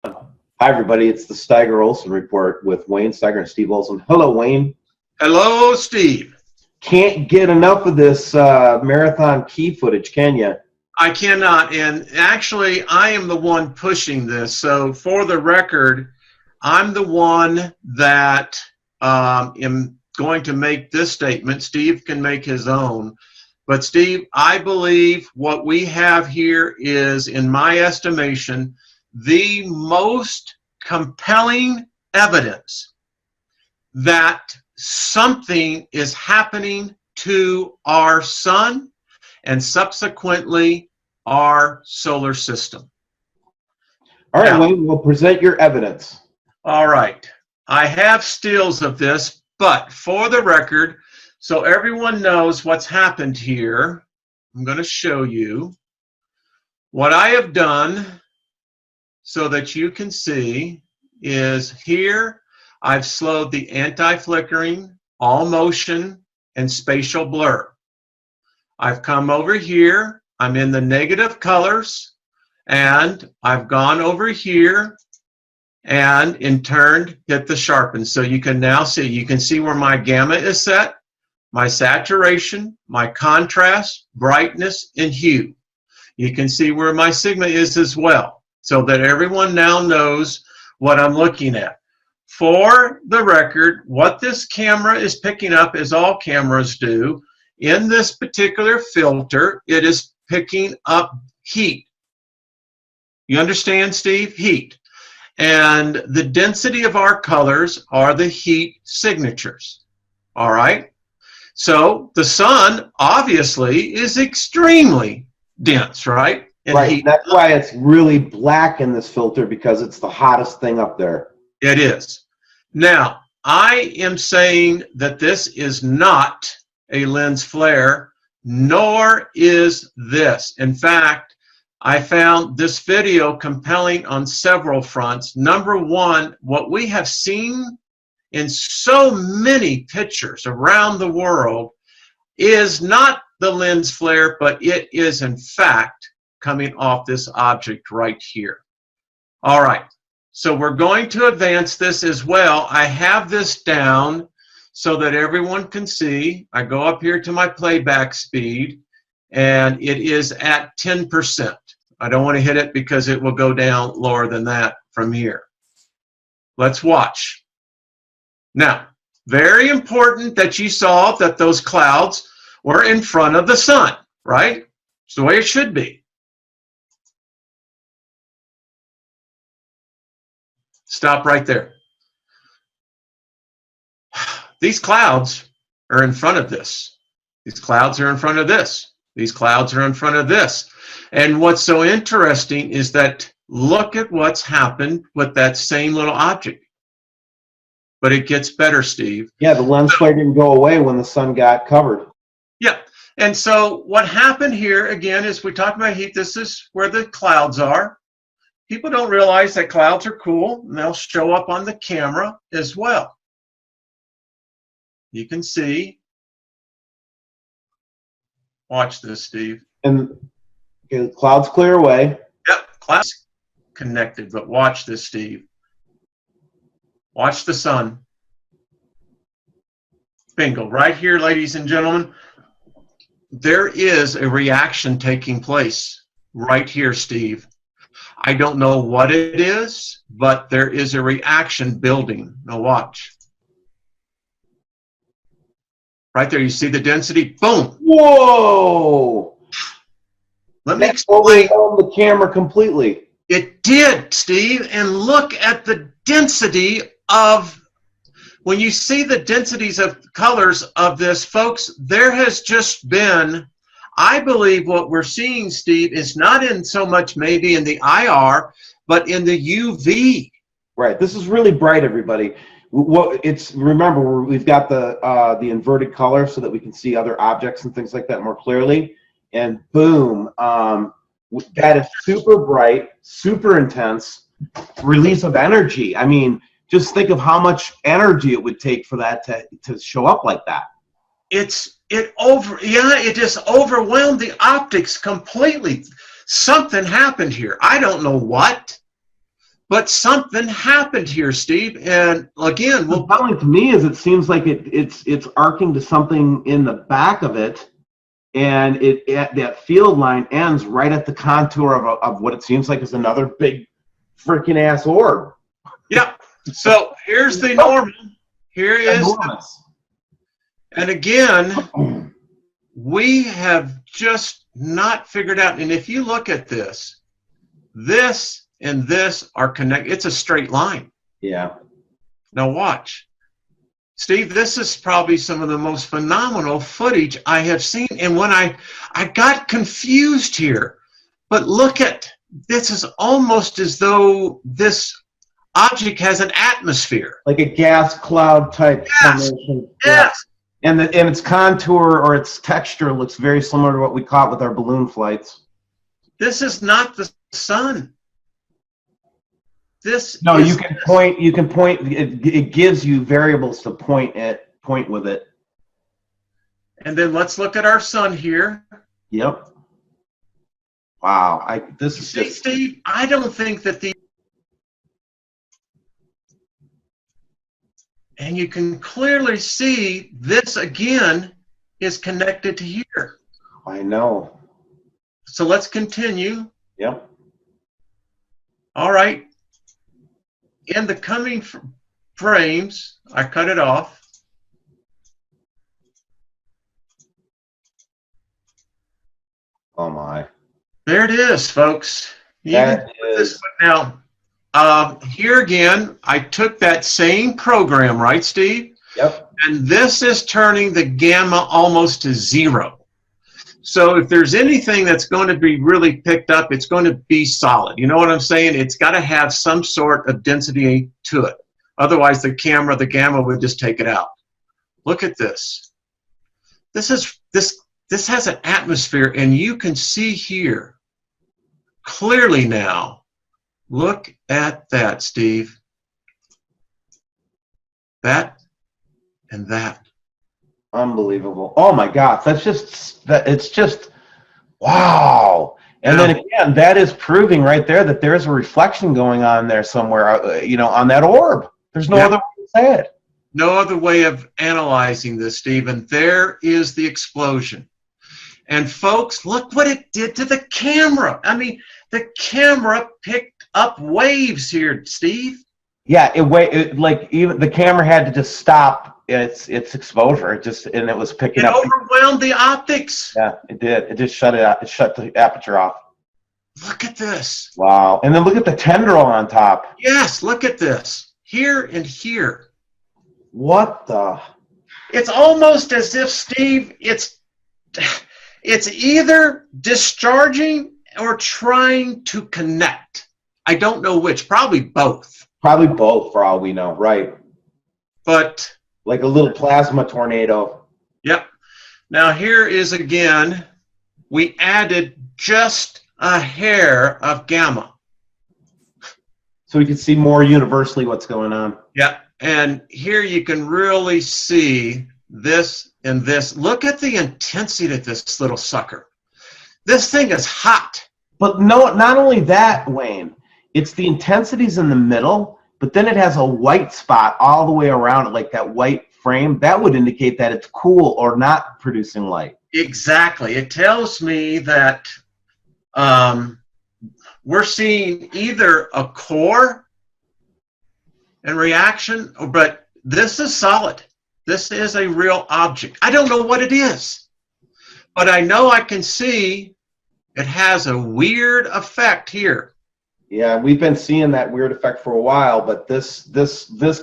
Hi, everybody. It's the Steiger-Olson Report with Wayne Steiger and Steve Olson. Hello, Wayne. Hello, Steve. Can't get enough of this marathon key footage, can you? I cannot, and actually, I am the one pushing this. So, for the record, I'm the one that am going to make this statement. Steve can make his own. But, Steve, I believe what we have here is, in my estimation, the most compelling evidence that something is happening to our sun and subsequently our solar system. All right, Wayne, we'll present your evidence. All right. I have stills of this, but for the record, so everyone knows what's happened here, I'm going to show you what I have done so that you can see is here I've slowed the anti-flickering, all motion, and spatial blur. I've come over here, I'm in the negative colors, and I've gone over here and in turn hit the sharpen. So you can now see, you can see where my gamma is set, my saturation, my contrast, brightness, and hue. You can see where my sigma is as well, so that everyone now knows what I'm looking at. For the record, what this camera is picking up, as all cameras do, in this particular filter, it is picking up heat. You understand, Steve? Heat. And the density of our colors are the heat signatures. All right? So the sun, obviously, is extremely dense, right? Right. Heat. That's why it's really black in this filter, because it's the hottest thing up there. It is. Now, I am saying that this is not a lens flare, nor is this. In fact, I found this video compelling on several fronts. Number one, what we have seen in so many pictures around the world is not the lens flare, but it is, in fact, coming off this object right here. All right. So we're going to advance this as well. I have this down so that everyone can see. I go up here to my playback speed, and it is at 10%. I don't want to hit it because it will go down lower than that from here. Let's watch. Now, very important that you saw that those clouds were in front of the sun, right? It's the way it should be. Stop right there. These clouds are in front of this. These clouds are in front of this. These clouds are in front of this. And what's so interesting is that look at what's happened with that same little object. But it gets better, Steve. Yeah, the lens flare didn't go away when the sun got covered. Yeah. And so what happened here, again, is we talk about heat. This is where the clouds are. People don't realize that clouds are cool, and they'll show up on the camera as well. You can see. Watch this, Steve. And okay, the clouds clear away. Yep, clouds connected, but watch this, Steve. Watch the sun. Bingo. Right here, ladies and gentlemen, there is a reaction taking place right here, Steve. I don't know what it is, but there is a reaction building. Now watch. Right there, you see the density? Boom! Whoa! Let me explain. The camera completely. It did, Steve, and look at the density of, when you see the densities of colors of this, folks, there has just been, I believe what we're seeing, Steve, is not in so much maybe in the IR, but in the UV. Right. This is really bright, everybody. Remember, we've got the inverted color so that we can see other objects and things like that more clearly. And boom, that is super bright, super intense release of energy. I mean, just think of how much energy it would take for that to show up like that. It just overwhelmed the optics completely. Something happened here. I don't know what, But something happened here, Steve. And again, what's telling to me is it seems like it's arcing to something in the back of it, and that field line ends right at the contour of what it seems like is another big freaking ass orb. Yep. So here's the normal. Here is, and again, we have just not figured out. And if you look at this and this are connected. It's a straight line. Yeah. Now watch. Steve, this is probably some of the most phenomenal footage I have seen. And when I got confused here, but look at, this is almost as though this object has an atmosphere. Like a gas cloud type formation. Yes. Yeah. And its contour or its texture looks very similar to what we caught with our balloon flights. This is not the sun. No, you can point. It gives you variables to point with it. And then let's look at our sun here. Yep. Wow. This is just, Steve, I don't think that and you can clearly see this again is connected to here. I know. So let's continue. Yep. All right. In the coming frames, I cut it off. Oh my. There it is, folks. That is. Now, here again, I took that same program, right, Steve? Yep. And this is turning the gamma almost to 0. So if there's anything that's going to be really picked up, it's going to be solid. You know what I'm saying? It's got to have some sort of density to it. Otherwise, the gamma would just take it out. Look at this. This has an atmosphere, and you can see here clearly now. Look at that, Steve. That and that. Unbelievable. Oh my gosh, it's just wow. And then again, that is proving right there that there's a reflection going on there somewhere, on that orb. There's no other way to say it. No other way of analyzing this, Steve. And there is the explosion. And folks, look what it did to the camera. I mean, the camera picked up waves here, Steve. Yeah, even the camera had to just stop its exposure. And it was picking up. It overwhelmed the optics. Yeah, it did. It just shut it out. It shut the aperture off. Look at this. Wow. And then look at the tendril on top. Yes, look at this. Here and here. What the? It's almost as if, Steve, it's either discharging or trying to connect. I don't know which. Probably both. Probably both, for all we know. Right. But like a little plasma tornado. Yep. Now here is again, we added just a hair of gamma. So we can see more universally what's going on. Yeah. And here you can really see this and this. Look at the intensity of this little sucker. This thing is hot. But no, not only that, Wayne. It's the intensities in the middle, but then it has a white spot all the way around it, like that white frame. That would indicate that it's cool or not producing light. Exactly. It tells me that we're seeing either a core and reaction, but this is solid. This is a real object. I don't know what it is, but I know I can see it has a weird effect here. Yeah, we've been seeing that weird effect for a while, but this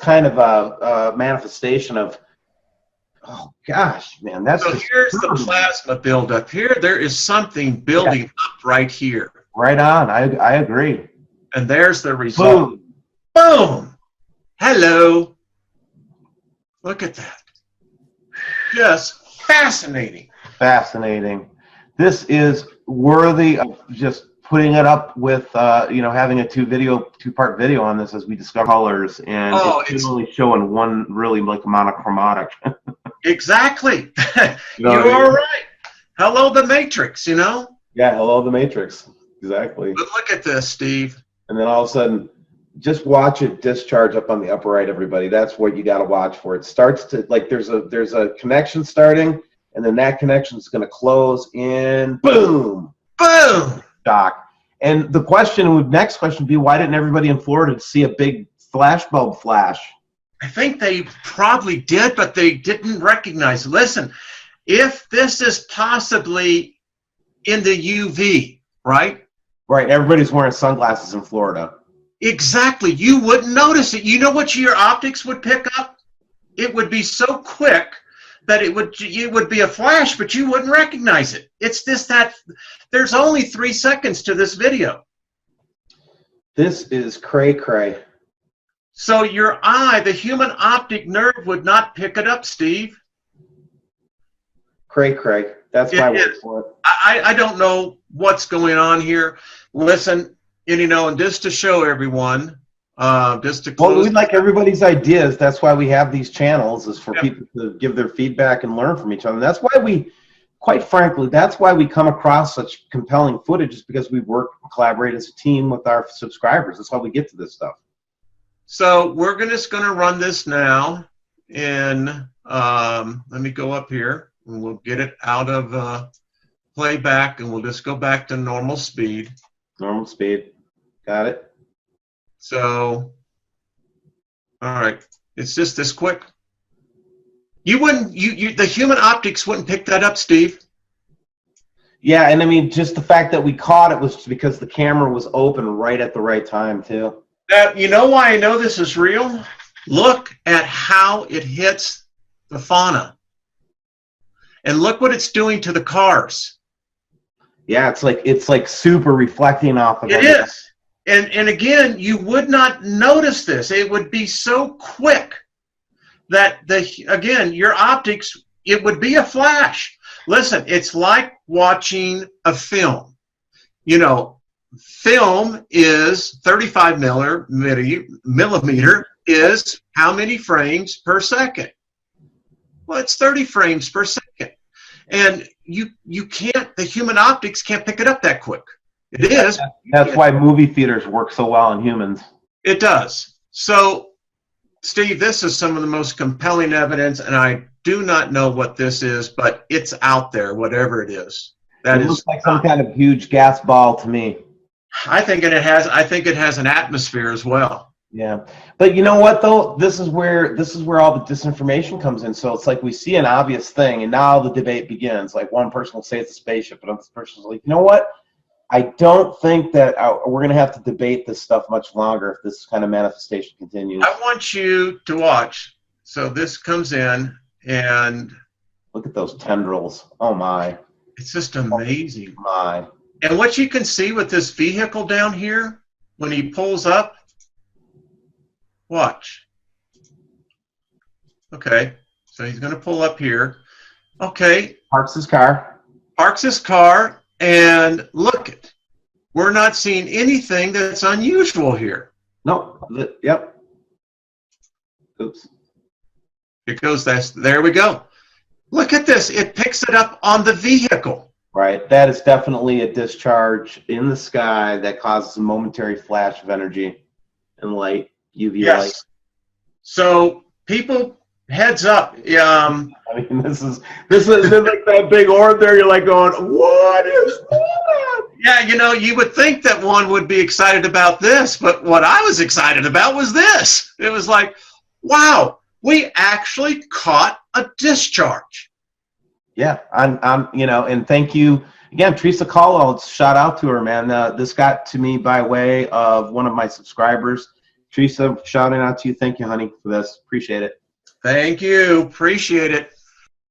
kind of a manifestation of, oh gosh, man, that's. So here's the plasma buildup. Here, there is something building up right here. Right on. I agree. And there's the result. Boom. Boom. Hello. Look at that. Just fascinating. Fascinating. This is worthy of just putting it up with, having a two-part video on this as we discover colors, and it's only showing one really like monochromatic. Exactly. You are right. Hello, the Matrix, Yeah, hello, the Matrix. Exactly. But look at this, Steve. And then all of a sudden, just watch it discharge up on the upper right, everybody. That's what you got to watch for. It starts to, like, there's a connection starting, and then that connection is going to close in, boom, Boom! shock. And the next question would be, why didn't everybody in Florida see a big flash bulb flash? I think they probably did, but they didn't recognize it. Listen, if this is possibly in the UV, right? Right, everybody's wearing sunglasses in Florida. Exactly. You wouldn't notice it. You know what your optics would pick up? It would be so quick that it would be a flash, but you wouldn't recognize it. It's this, that, there's only 3 seconds to this video. This is cray-cray. So your eye, the human optic nerve, would not pick it up, Steve. Cray-cray. That's my word for it. I don't know what's going on here. Listen, and just to show everyone, just to close. Well, we like everybody's ideas. That's why we have these channels, is for people to give their feedback and learn from each other. And that's why we, quite frankly, that's why we come across such compelling footage, is because we work and collaborate as a team with our subscribers. That's how we get to this stuff. So we're just going to run this now. And let me go up here, and we'll get it out of playback, and we'll just go back to normal speed. Normal speed. Got it. So, all right. It's just this quick. You wouldn't, the human optics wouldn't pick that up, Steve. Yeah, and I mean, just the fact that we caught it was because the camera was open right at the right time, too. Now, you know why I know this is real? Look at how it hits the fauna. And look what it's doing to the cars. Yeah, it's like super reflecting off of it. It is. And again, you would not notice this. It would be so quick that, again, your optics, it would be a flash. Listen, it's like watching a film. Film is 35 millimeter is how many frames per second? Well, it's 30 frames per second. And you can't, the human optics can't pick it up that quick. It is. That's why movie theaters work so well on humans. It does. So, Steve, this is some of the most compelling evidence, and I do not know what this is, but it's out there, whatever it is. It looks like some kind of huge gas ball to me. I think it has an atmosphere as well. Yeah, but you know what though? This is where all the disinformation comes in. So it's like we see an obvious thing, and now the debate begins. Like one person will say it's a spaceship, but another person's like, you know what? I don't think that we're going to have to debate this stuff much longer if this kind of manifestation continues. I want you to watch. So this comes in, and look at those tendrils. Oh my! It's just amazing. Oh my! And what you can see with this vehicle down here, when he pulls up, watch. Okay, so he's going to pull up here. Okay. Parks his car. Parks his car, and look it. We're not seeing anything that's unusual here. Nope. Yep. Oops. It goes, there we go. Look at this. It picks it up on the vehicle. Right. That is definitely a discharge in the sky that causes a momentary flash of energy and light, UV light. So people, heads up. I mean, this is like that big orb there. You're like going, what is that? Yeah, you would think that one would be excited about this, but what I was excited about was this. It was like, wow, we actually caught a discharge. Yeah, and thank you again, Teresa Caldwell. Shout out to her, man. This got to me by way of one of my subscribers. Teresa, shouting out to you. Thank you, honey, for this. Appreciate it. Thank you. Appreciate it.